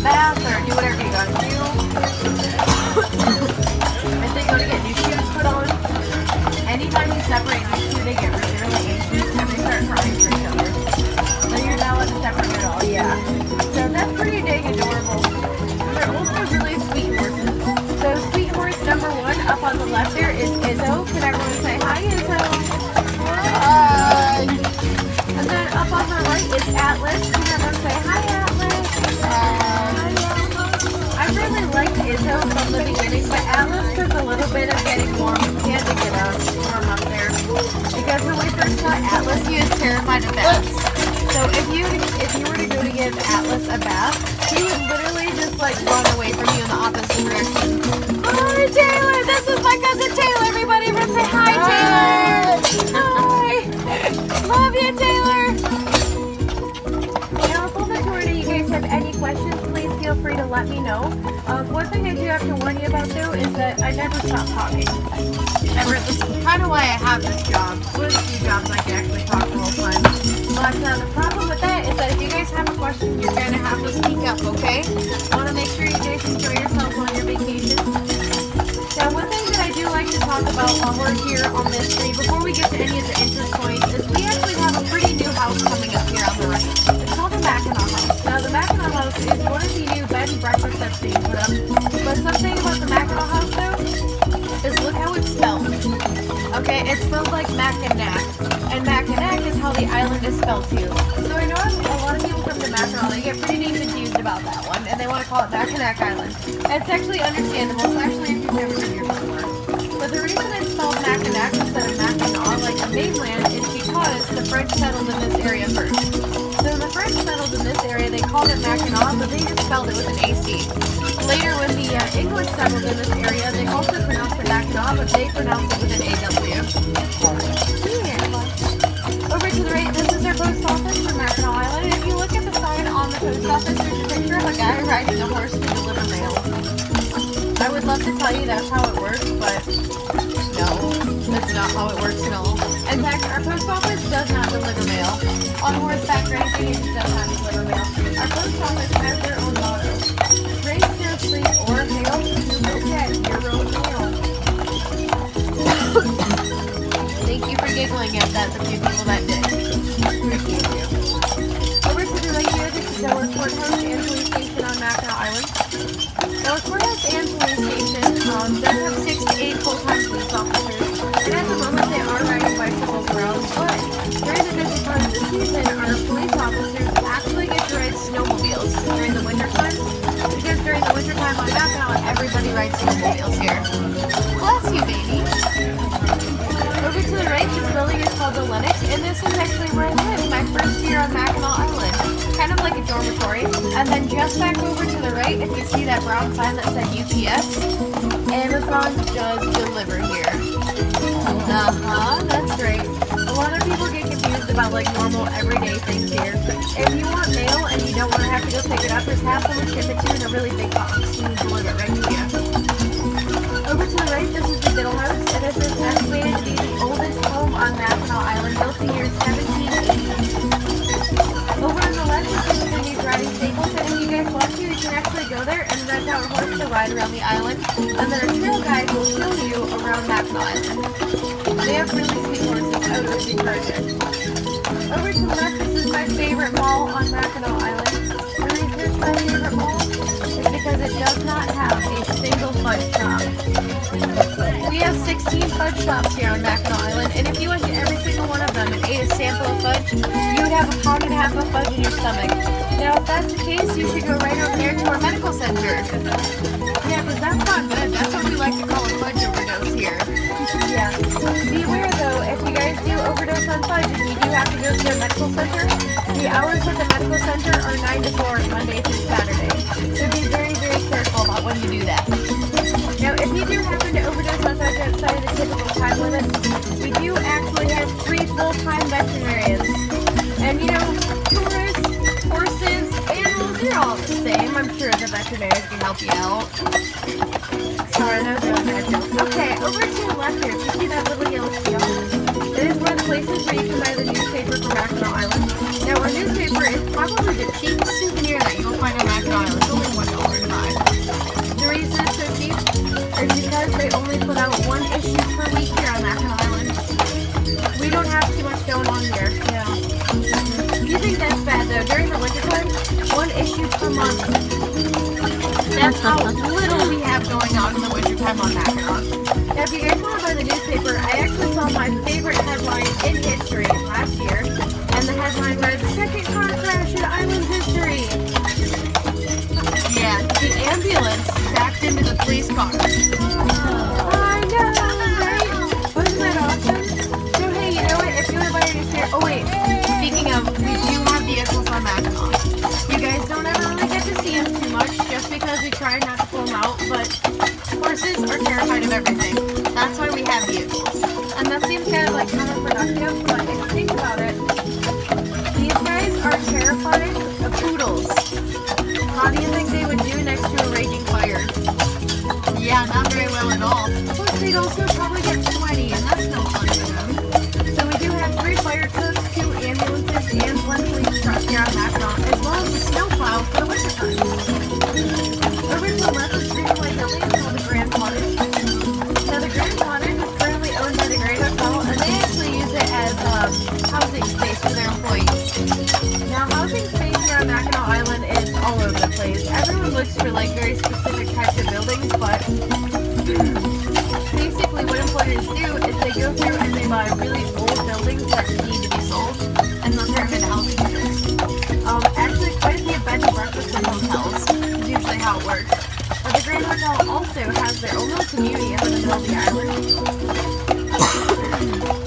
bath or do whatever you gotta do. If they go to get new shoes put on, anytime you separate these two, they get really, really anxious and they start crying for each other. So you're not allowed to separate at all, yeah. So that's pretty dang adorable. They're also really sweet horses. So sweet horse number 1 up on the left there is Izzo. Can everyone say hi, Izzo? Hi. And then up on the right is Atlas. Can everyone say hi, Atlas? Hi. I really liked Izzo from the beginning, but Atlas took a little bit of getting warm. He had to get warm up there. Because when we first got Atlas, he was terrified of baths. So if you were to go to give Atlas a bath, he would literally just like run away from you in the opposite direction. Hi, Taylor! This is my cousin Taylor. Everybody, everyone say hi, Taylor! Hi! Love you, Taylor! Now, if on the tour you guys have any questions, please feel free to let me know. One thing I do have to warn you about though is that I never stop talking. Ever. This is kind of why I have this job. With 2 jobs, I can actually talk the whole time. But the problem with that is that if you guys have a question, you're going to have to speak up, okay? Want to make sure you guys enjoy yourselves on your vacation. Now, one thing that I do like to talk about while we're here on this tree, before we get to any of the interest points, is we actually have a pretty new house coming up here on the right. It's called the Mackinac house. Now, the Mackinac house is one of the new bed and breakfast that's being put up. But something about the Mackinac house, though, is look how it's spelled. Okay, it's spelled like Mackinac. And Mackinac is how the island is spelled too. So I know a lot of people come to Mackinac, they get pretty confused about that one, and they want to call it Mackinac Island. It's actually understandable, especially if you've never been here before. But the reason it's spelled Mackinac instead of Mackinac, like the mainland, is because the French settled in this area first. So when the French settled in this area, they called it Mackinac, but they just spelled it with an AC. Later, when the English settled in this area, they also pronounced it Mackinac, but they pronounced it with an AW. Over to the right, this is our post office for Mackinac Island. And if you look at the sign on the post office, there's a picture of a guy riding a horse to deliver mail. I would love to tell you that's how it works, but no, that's not how it works at all. In fact, our post office does not deliver mail on horseback or anything. It just does not deliver mail. Our post office has their own motto: rain, snow, sleet, or hail, you go get your own mail. Thank you for giggling at that, the few people that did. Appreciate you. Over to the right here, this is our courthouse and police station on Mackinac Island. Now, our courthouse and police station does have 6 to 8 full-time police officers. And at the moment, they are riding bicycles around, but during the busy part of the season, our police officers actually get to ride snowmobiles during the winter time. Because during the winter time on Mackinac, everybody rides snowmobiles here. Bless you, baby. Over to the right, this building is called the Lennox, and this is actually where I lived my first year on Mackinac Island. Kind of like a dormitory. And then just back over to the right, if you see that brown sign that said UPS, Amazon does deliver here. That's great. A lot of people get confused about like normal everyday things here. If you want mail and you don't want to have to go pick it up, just have someone ship it to you in a really big box and you deliver it right to you. Over to the right, this is the Diddle House, and this is estimated to be the oldest home on Mackinac Island, built in the year 1780. Over on the left, this is the new riding stables, and if you guys want to, you can actually go there and rent out a horse to ride around the island, and then a trail guide will show you around Mackinac Island. They have really sweet horses, I would really encourage it. Over to the left, this is my favorite mall on Mackinac Island. The reason it's my favorite mall is because it does not have a single fudge shop. We have 16 fudge shops here on Mackinac Island, and if you went to every single one of them and ate a sample of fudge, you would have a pound and a half of fudge in your stomach. Now, if that's the case, you should go right over there to our medical center. Yeah, because that's not good. That's what we like to call a fudge overdose here. Yeah. Be aware, though, if you guys do overdose on fudge and you do have to go to the medical center, the hours at the medical center are 9 to 4, Monday through Saturday. So be very, very careful about when you do that. Now, if you do happen to overdose on fudge outside of the typical time limit, we do actually have 3 full-time veterinarians. And, you know, tourists, horses, animals, you're all the same. I'm sure the veterinarians can help you out. Sorry, that was a really bad joke. Okay, over to the left here, you see that little yellow seal? It is one of the places where you can buy the newspaper from Mackinac Island. Now, our newspaper is probably the cheapest souvenir that you will find on Mackinac Island. It's only $1. because they only put out one issue per week here on Mackinac Island. We don't have too much going on here. Yeah. You think that's bad though? During the wintertime, one issue per month. That's how little we have going on in the wintertime on Mackinac. Now, if you guys want to buy the newspaper, I actually saw my favorite headline in history last year, and the headline read, "Second car crash in island history." Yeah, the ambulance backed into the police car. I know, right? Wasn't that awesome? So hey, you know what? If you want to buy a newspaper, oh wait, speaking of, we do have vehicles on Mackinac. You guys don't ever really get to see them too much, just because we try not to pull them out, but horses are terrified of everything. That's why we have vehicles. And that seems kind of like counterproductive, but if you think about it, these guys are terrified of poodles. How do you think they would do next to a raging fire? Yeah, not very well at all. Plus, they'd also probably get sweaty, and that's no fun for them. So we do have 3 fire trucks, 2 ambulances, and 1 police truck here on Mackinac, as well as a snowplow for the wintertime. Over to the left is Green White Building called the Grand Cottage. Now, the Grand Cottage is currently owned by the Grand Hotel, and they actually use it as housing space for their employees. Now, housing space here on Mackinac Island is all over the place. Everyone looks for like very specific types of buildings, but basically what employers do is they go through and they buy really old buildings that need to be sold, and they'll turn them into housing units. Actually, quite a few bed and breakfast and hotels is usually how it works. But the Grand Hotel also has their own little community up in the middle of the island.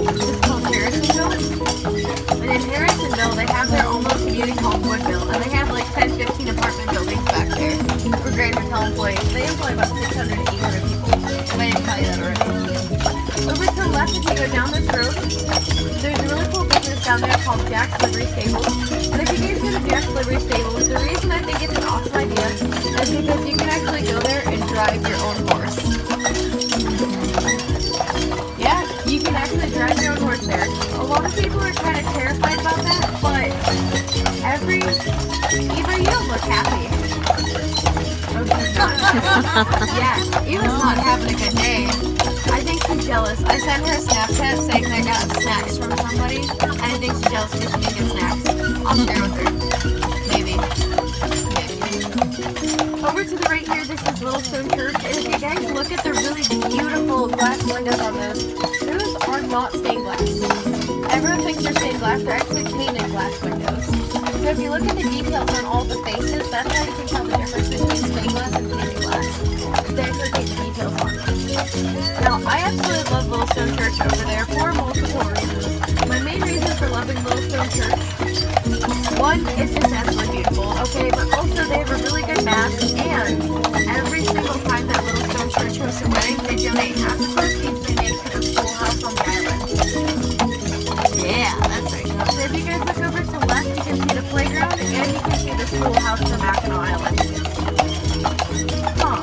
It's called Harrisonville. And in Harrisonville, they have their own little community called Woodville, and they have like 10, 15 apartment buildings back there for Grand Hotel employees. They employ about 600 to 800 people, if I didn't tell you that already. Over to the left, if you go down this road, there's a really cool business down there called Jack's Livery Stables. And if you guys go to Jack's Livery Stables, the reason I think it's an awesome idea is because you can actually go there and drive your own horse. Yeah, you can actually drive your own horse there. A lot of people are kind of terrified about that, but Eva, you don't look happy. Oh, she's not. Yeah, Eva's not having a good day. I think she's jealous. I sent her a Snapchat saying I got snacks from somebody, and I think she's jealous because she didn't get snacks. I'll share with her. Maybe. Over to the right here, this is Littlestone Church, and if you guys look at the really beautiful glass windows on those are not stained glass. Everyone thinks they're stained glass, they're actually painted glass windows. So if you look at the details on all the faces, that's how you can tell the difference between stained glass and painted glass. They actually paint the details on them. Now, I absolutely love Littlestone Church over there for multiple reasons. My main reason for loving Littlestone Church, one, it's just absolutely beautiful, okay, but also they have a really good mass, and every single time that Littlestone Church hosts a wedding, they donate half the proceeds they make to the schoolhouse on the island. Yeah, that's right. So if you guys look over to the left, you can see the playground, and you can see the schoolhouse on Mackinac Island. Huh.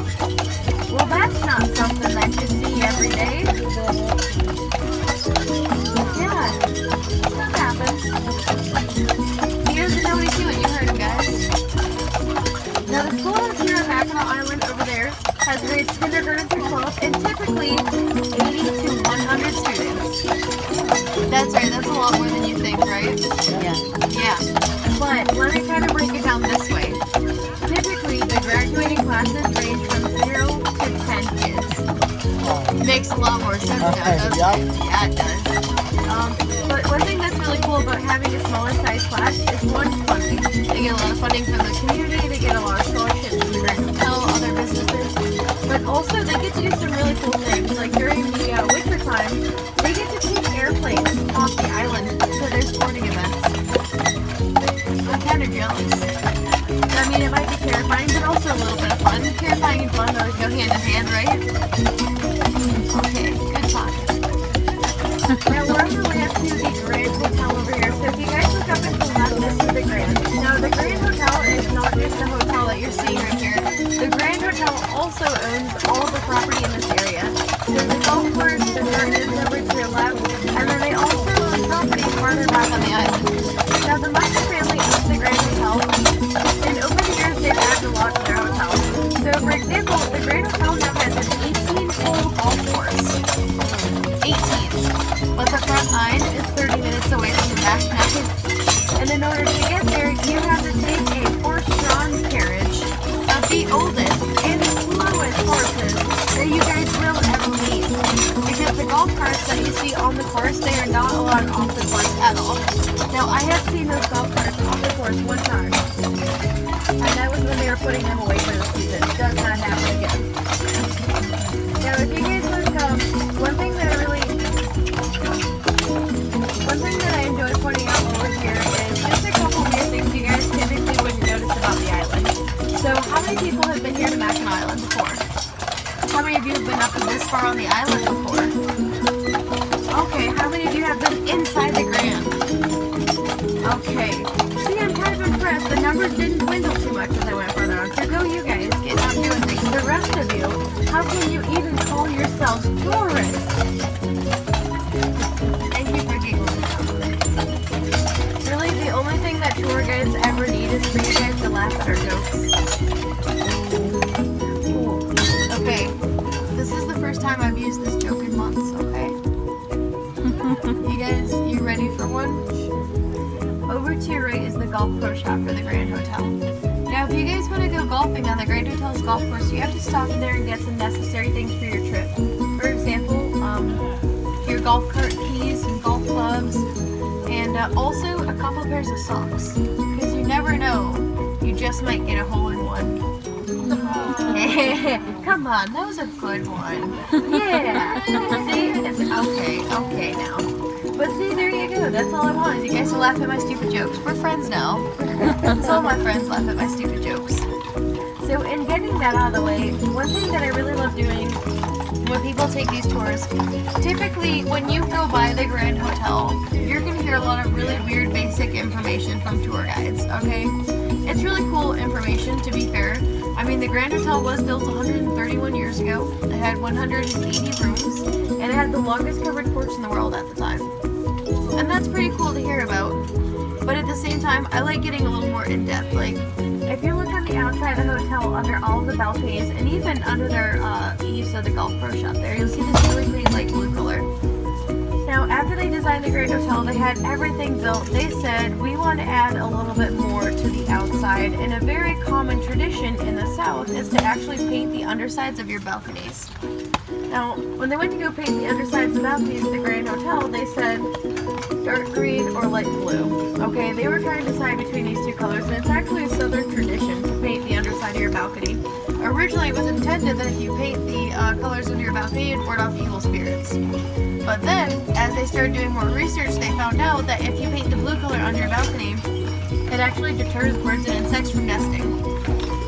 Well, that's not something that you see every day. Yeah, stuff happens. He doesn't know what he's doing. You heard him, guys. Now, the schoolhouse here on Mackinac Island over there has grades kindergarten through 12, and typically 80 to 100 students. That's right. That's a lot more than you think, right? Yeah. Yeah. But let me kind of break it down this way. Typically, the graduating classes range from 0 to 10 kids. Makes a lot more sense now, doesn't it? Yeah, it does. But one thing that's really cool about having a smaller size class is one, funding. They get a lot of funding from the community, they get a lot of scholarships from the Grand Hotel, other businesses. But also, they get to do some really cool things. Like during the winter time, they get to take airplanes off the island for their sporting events. I'm kind of jealous. I mean, it might be terrifying, but also a little bit of fun. Terrifying and fun always go hand in hand, right? Okay, good talk. Now we're on the way up to the Grand Hotel over here. So if you guys look up and to the left, this is the Grand. Now the Grand Hotel is not just the hotel that you're seeing right here. The Grand Hotel also owns all the property in this area. There's the golf course, the gardens over to your left, and then they also own property farther back on the island. Now the Mackinac family owns the Grand Hotel, and over the years they've added a lot to their hotel. So for example, the Grand Hotel now has an 18-hole the oldest and slowest horses that you guys will ever meet. Because the golf carts that you see on the course, they are not allowed off the course at all. Now, I have seen those golf carts off the course one time, and that was when they were putting them away for the season. It does not happen again. Now, if you guys look, one thing that I enjoy pointing out over here is just a couple weird things you guys typically wouldn't notice about the island. So, how many people have been here to Mackinac Island before? How many of you have been up this far on the island before? Okay, how many of you have been inside the Grand? Okay. See, I'm kind of impressed. The numbers didn't dwindle too much as I went further on. So go you guys, get out doing things. The rest of you, how can you even call yourselves tourists? Thank you for giggling. Really, the only thing that tour guides ever need is for you guys to laugh at our jokes. Okay, this is the first time I've used this joke in months, okay? You guys, you ready for one? Over to your right is the golf pro shop for the Grand Hotel. Now, if you guys want to go golfing on the Grand Hotel's golf course, you have to stop in there and get some necessary things for your trip. For example, your golf cart keys and golf clubs, and also a couple pairs of socks. Because you never know, you just might get a hole-in-one. Come on, that was a good one. Yeah. See, it's okay now. But see, there you go. That's all I wanted. You guys to laugh at my stupid jokes. We're friends now. So all my friends laugh at my stupid jokes. So in getting that out of the way, one thing that I really love doing when people take these tours, typically when you go by the Grand Hotel, you're going to hear a lot of really weird basic information from tour guides, okay? It's really cool information, to be fair. I mean, the Grand Hotel was built 131 years ago. It had 180 rooms, and it had the longest covered porch in the world at the time. And that's pretty cool to hear about. But at the same time, I like getting a little more in-depth. Like, if you look on the outside of the hotel, under all of the balconies, and even under their eaves of the golf pro shop there, you'll see this really pretty light blue color. Now, after they designed the Grand Hotel, they had everything built. They said, we want to add a little bit more to the outside, and a very common tradition in the South is to actually paint the undersides of your balconies. Now, when they went to go paint the undersides of the balconies at the Grand Hotel, they said dark green or light blue. Okay, they were trying to decide between these two colors, and it's actually a Southern tradition to paint the underside of your balcony. Originally, it was intended that if you paint the colors of your balcony, it ward off evil spirits. But then, as they started doing more research, they found out that if you paint the blue color on your balcony, it actually deters birds and insects from nesting.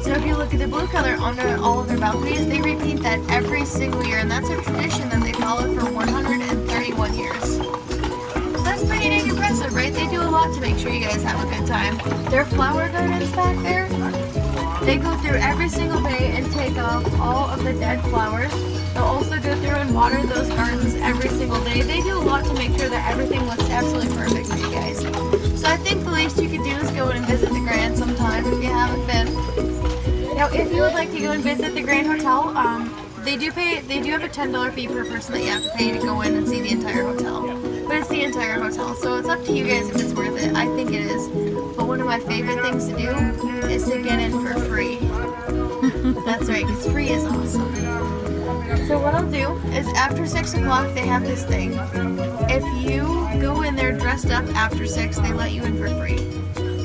So if you look at the blue color on all of their balconies, they repeat that every single year, and that's a tradition that they followed for 131 years. That's pretty dang impressive, right? They do a lot to make sure you guys have a good time. Their flower gardens back there, they go through every single day and take off all of the dead flowers. They'll also go through and water those gardens every single day. They do a lot to make sure that everything looks absolutely perfect for you guys. So I think the least you could do is go in and visit the Grand sometime if you haven't been. Now, if you would like to go and visit the Grand Hotel, they do have a $10 fee per person that you have to pay to go in and see the entire hotel. But it's the entire hotel, so it's up to you guys if it's worth it. I think it is. But one of my favorite things to do is to get in for free. That's right, because free is awesome. So what I'll do is after 6 o'clock, they have this thing. If you go in there dressed up after 6, they let you in for free.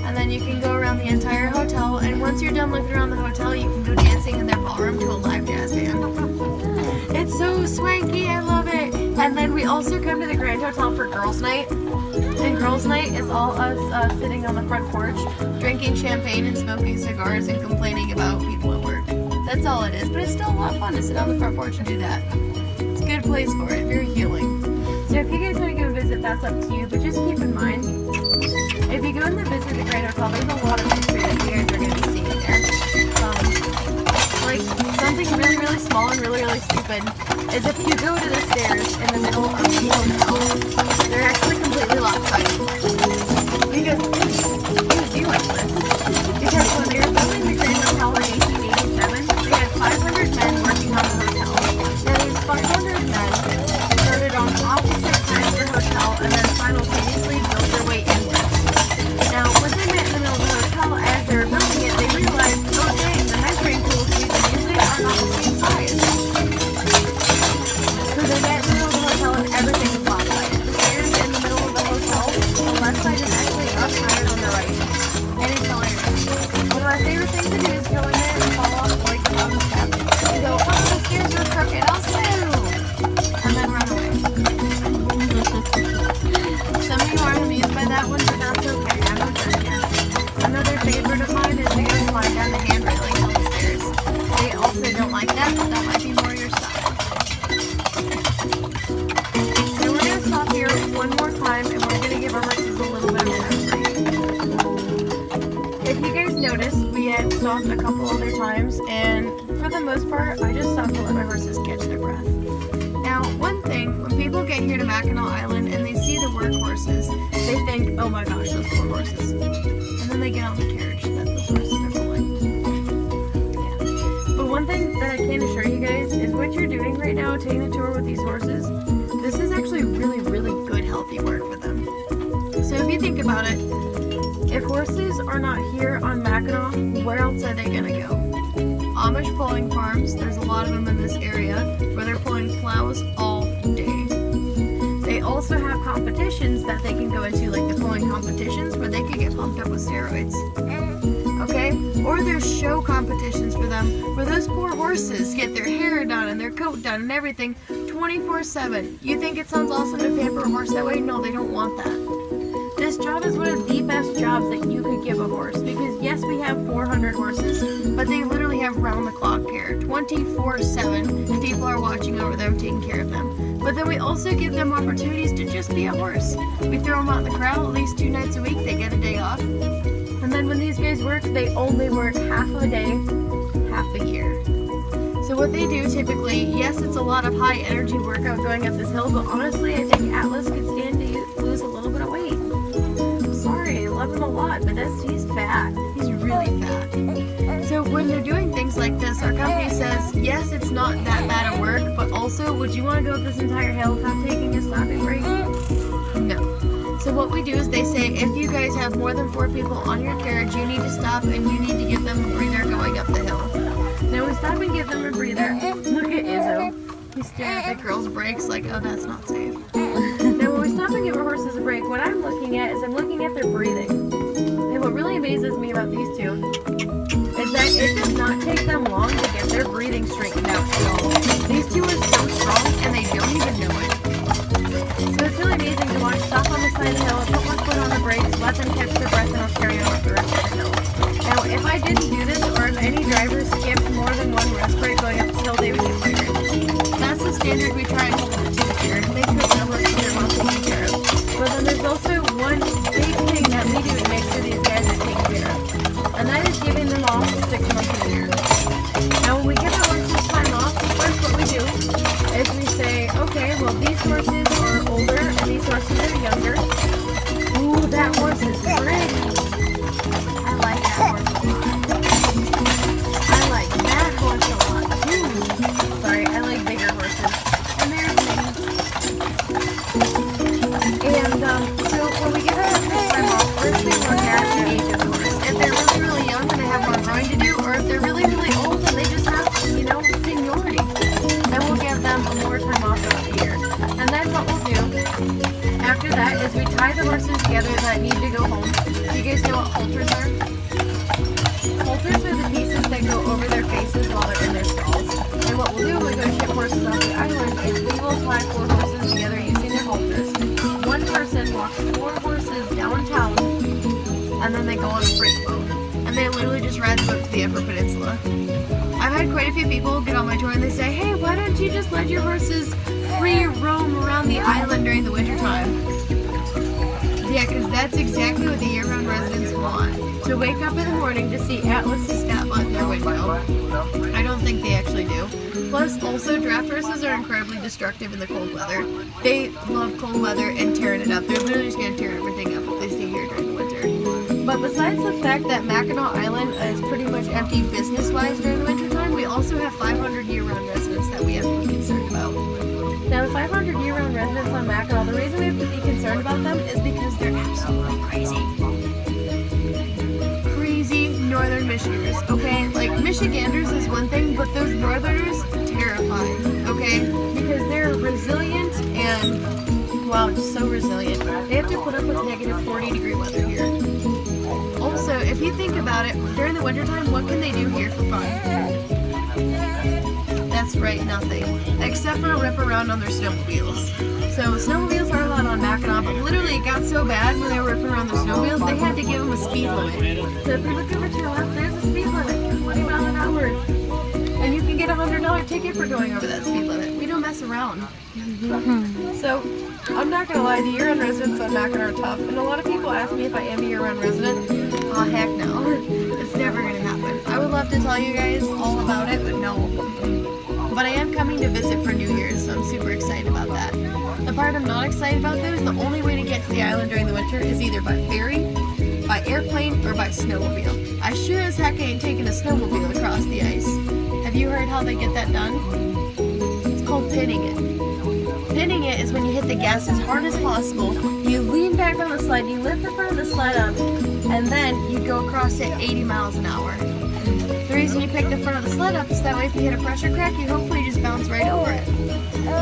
And then you can go around the entire hotel, and once you're done looking around the hotel, you can go dancing in their ballroom to a live jazz band. It's so swanky, I love it. And then we also come to the Grand Hotel for Girls' Night. And Girls' Night is all us sitting on the front porch, drinking champagne and smoking cigars and complaining about people at work. That's all it is, but it's still a lot of fun to sit on the front porch and do that. It's a good place for it, very healing. So if you guys want to go visit, that's up to you, but just keep in mind, if you go in the visit the Grand Hotel, there's a lot of history that you guys are going to be seeing there. Like, something really, really small and really, really stupid is if you go to the stairs in the middle of the hotel, they're actually completely lopsided. Because, do you like this? Because when they were building the Grand Hotel in 1887, they had 500 men working on the hotel. Now these 500 men started on opposite sides of the hotel and then simultaneously built their way into it. Now, when they met in the middle of the hotel, as they were building it, they realized, oh dang, the measuring tool other times, and for the most part, I just stop to let my horses catch their breath. Now, one thing, when people get here to Mackinac Island and they see the workhorses, they think, oh my gosh, those poor horses. And then they get on the carriage that those horses are pulling. Yeah. But one thing that I can assure you guys is what you're doing right now, taking the tour with these horses, this is actually really, really good, healthy work for them. So if you think about it, if horses are not here on Mackinac, where else are they going to go? Amish pulling farms, there's a lot of them in this area, where they're pulling plows all day. They also have competitions that they can go into, like the pulling competitions, where they can get pumped up with steroids. Okay? Or there's show competitions for them, where those poor horses get their hair done and their coat done and everything 24/7. You think it sounds awesome to pamper a horse that way? No, they don't want that. This job is one of the best jobs that you could give a horse, because yes, we have 400 horses, but they literally have round-the-clock care, 24/7. People are watching over them, taking care of them. But then we also give them opportunities to just be a horse. We throw them out in the corral at least 2 nights a week. They get a day off. And then when these guys work, they only work half a day, half a year. So what they do typically, yes, it's a lot of high-energy workout going up this hill, but honestly, I think Atlas could stand to lose a little bit of weight. Sorry, I love him a lot, but he's fat. He's really fat. So when they're doing things like this, our company says, yes, it's not that bad of work, but also, would you want to go up this entire hill without taking a stopping break? No. So what we do is they say, if you guys have more than 4 people on your carriage, you need to stop and you need to give them a breather going up the hill. Now we stop and give them a breather. Look at Izzo. He's staring at the girl's brakes like, oh, that's not safe. Now when we stop and give our horses a break, what I'm looking at is I'm looking at their breathing. And what really amazes me about these two is that it does not take them long to get their breathing straightened out at all. These two are so strong and they don't even know it. So it's really amazing to watch. Stop on the side of the hill, put one foot on the brakes, let them catch their breath, and I'll carry on up the rest of the hill. Now, if I didn't do this, or if any drivers skipped more than one rest break going up the hill, they would get fired. That's the standard we try and hold them to here. Make sure that horses are well taken care of. But then there's also one big thing that we do to make sure these guys are taken care of. And that is giving them off 6 months a year. Now, when we give our horses time off, first what we do is we say, okay, well, these horses are older and these horses are younger. Ooh, that horse is pretty. I like that horse a lot. I like that horse a lot too. Sorry, I like bigger horses. And they're and so when we give our horses time off, first we look at the age of the horse. If they're really, really young and they have more growing to do, or if they're really, really old and they just have, seniority, then we'll give them more time off throughout the year. And then what we'll do after that is we tie the horses together that need to go home. Do you guys know what halters are? Halters are the pieces that go over their faces while they're in their stalls. And what we'll do when we go ship horses off the island is we will tie 4 horses together using their halters. One person walks 4 horses downtown, and then they go on a freight boat. And they literally just ride the boat to the Upper Peninsula. I've had quite a few people get on my tour and they say, hey, why don't you just let your horses free roam around the island during the winter time? Yeah, because that's exactly what the year-round residents want. To wake up in the morning to see Atlas's fat butt in their window. I don't think they actually do. Plus, also, draft horses are incredibly destructive in the cold weather. They love cold weather and tearing it up. They're literally just going to tear everything up if they stay here during the winter. But besides the fact that Mackinac Island is pretty much empty business-wise during the wintertime, we also have 500 year-round residents that we have to be concerned about. Now, the 500 year-round residents on Mackinac, the reason we have to be concerned about them is because they're absolutely crazy. Crazy northern Michiganders, okay? Like, Michiganders is one thing, but those northerners, terrifying, okay? Because they're resilient and, wow, just so resilient. They have to put up with negative 40-degree weather here. Also, if you think about it, during the wintertime, what can they do here for fun? That's right, nothing. Except for rip around on their snowmobiles. So snowmobiles are allowed on Mackinac, but literally it got so bad when they were ripping around their snowmobiles, they had to give them a speed limit. So if you look over to your left, there's a speed limit, 20 miles an hour. And you can get a $100 ticket for going over that speed limit. We don't mess around. So, I'm not going to lie, the year-round residents on Mackinac are tough. And a lot of people ask me if I am a year-round resident. Oh, heck no. It's never gonna happen. I would love to tell you guys all about it, but no. But I am coming to visit for New Year's, so I'm super excited about that. The part I'm not excited about though is the only way to get to the island during the winter is either by ferry, by airplane, or by snowmobile. I sure as heck ain't taking a snowmobile across the ice. Have you heard how they get that done? It's called pinning it. Pinning it is when you hit the gas as hard as possible, you lean back on the slide, you lift the front of the sled up, and then you go across it 80 miles an hour. The reason you pick the front of the sled up is that way if you hit a pressure crack, you hopefully just bounce right over it.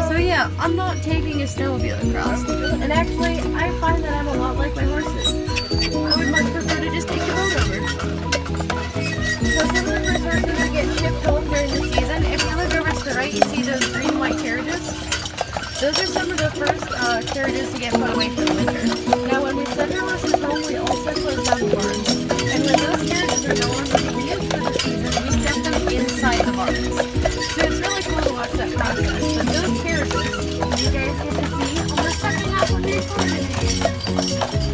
So yeah, I'm not taking a snowmobile across. And actually, I find that I'm a lot like my horses. I would much prefer to just take the boat over. So some of the first horses that get shipped home during the season, if you look over to the right, you see those green and white carriages. Those are some of the first carriages to get put away for the winter. Now when we send our horses home, we also close down the barns. And when those carriages are no longer being used for the season, we step them inside the barns. So it's really cool to watch that process. But those carriages, you guys get to see on the second half of your tour.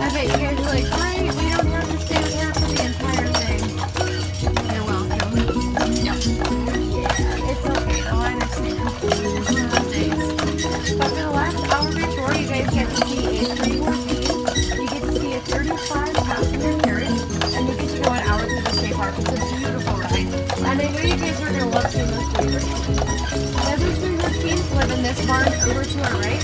I bet you guys are like, great, we don't have to stay here for the entire thing. You're welcome. Yep. Yeah, it's okay though, I understand. It's one of those days. But for the last hour of your tour, you guys get to see a 3-horse team, you get to see a 35-passenger carriage, and you get to go an hour through the state park. It's a beautiful ride. And I know you guys are going to love seeing those 3-horse teams. Now those 3-horse teams live in this barn over to our right.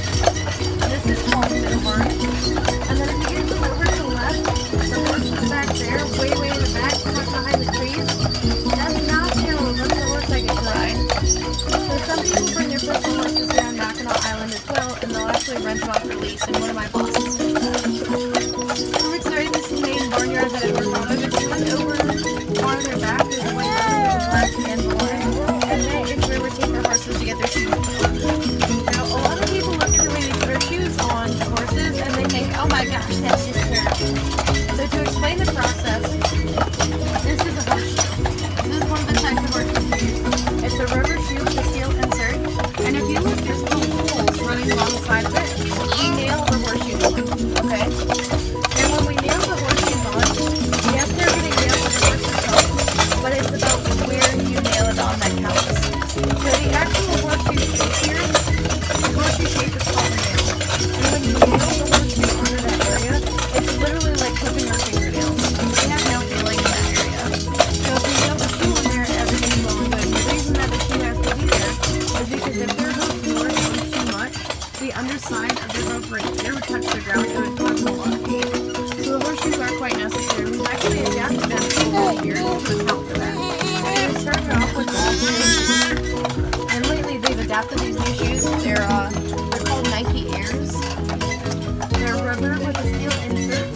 This is called the barn. And then if you guys look over to the left, the horse is back there, way in the back, tucked behind the trees. That's not Harold, that's the horse I get to ride. So some people bring their personal horses here on Mackinac Island as well, and they'll actually rent them off for lease, and one of my bosses does that. I'm excited. This is the main barnyard that I work on. If you look over farther back, there's a white black and black, and that is where we take our horses to get their shoes on. Now, a lot of people look at the way they put their shoes on the horses, and they think, oh my gosh, that's just terrible. So to explain the process, this is a horseshoe. This is one of the types of horseshoes we use. It's a rubber shoe with a steel insert, and if you look, there's little holes running along the side of it. We nail the horseshoes on, okay? And when we nail the horseshoes on, yes, they're getting nailed with the horse's toe, but it's about where you nail it on that counts. So the actual horseshoe shape here, the horseshoe shape is called a nail. And when you nail the horseshoe under that area, it's literally like clipping your fingernails. We have no feeling in that area. So if we nail the shoe in there, everything's well and good. The reason that the shoe has to be there is because if their hoof moves too much, the underside of their hoof right here would touch the ground, it would cause a lot of pain. So the horseshoes are quite necessary. We've actually adapted them over the years to account for that. And we started off with all the new shoes. And lately they've adapted these new shoes. They're called Nike Airs. They're rubber with a steel insert.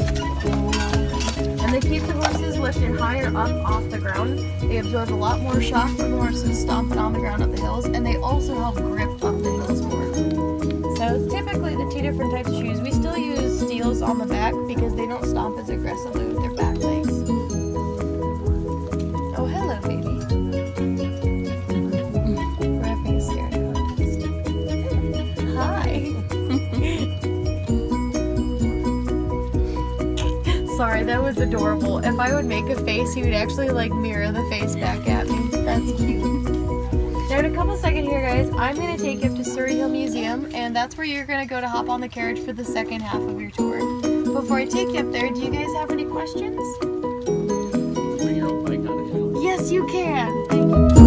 And they keep the horses lifted higher up off the ground. They absorb a lot more shock from the horses stomping on the ground up the hills, and they also help grip up the hills more. So it's typically the 2 different types of shoes. We still use steels on the back because they don't stomp as aggressively with their back legs. Oh, hello, baby. We're having a staring contest. Hi. Sorry, that was adorable. If I would make a face, he would actually like mirror the face back at me. That's cute. Now in a couple seconds here, guys, I'm going to take you up to Surrey Hill Museum, and that's where you're going to go to hop on the carriage for the second half of your tour. Before I take you up there, do you guys have any questions? Can we go bike on the hill? Yes, you can. Thank you.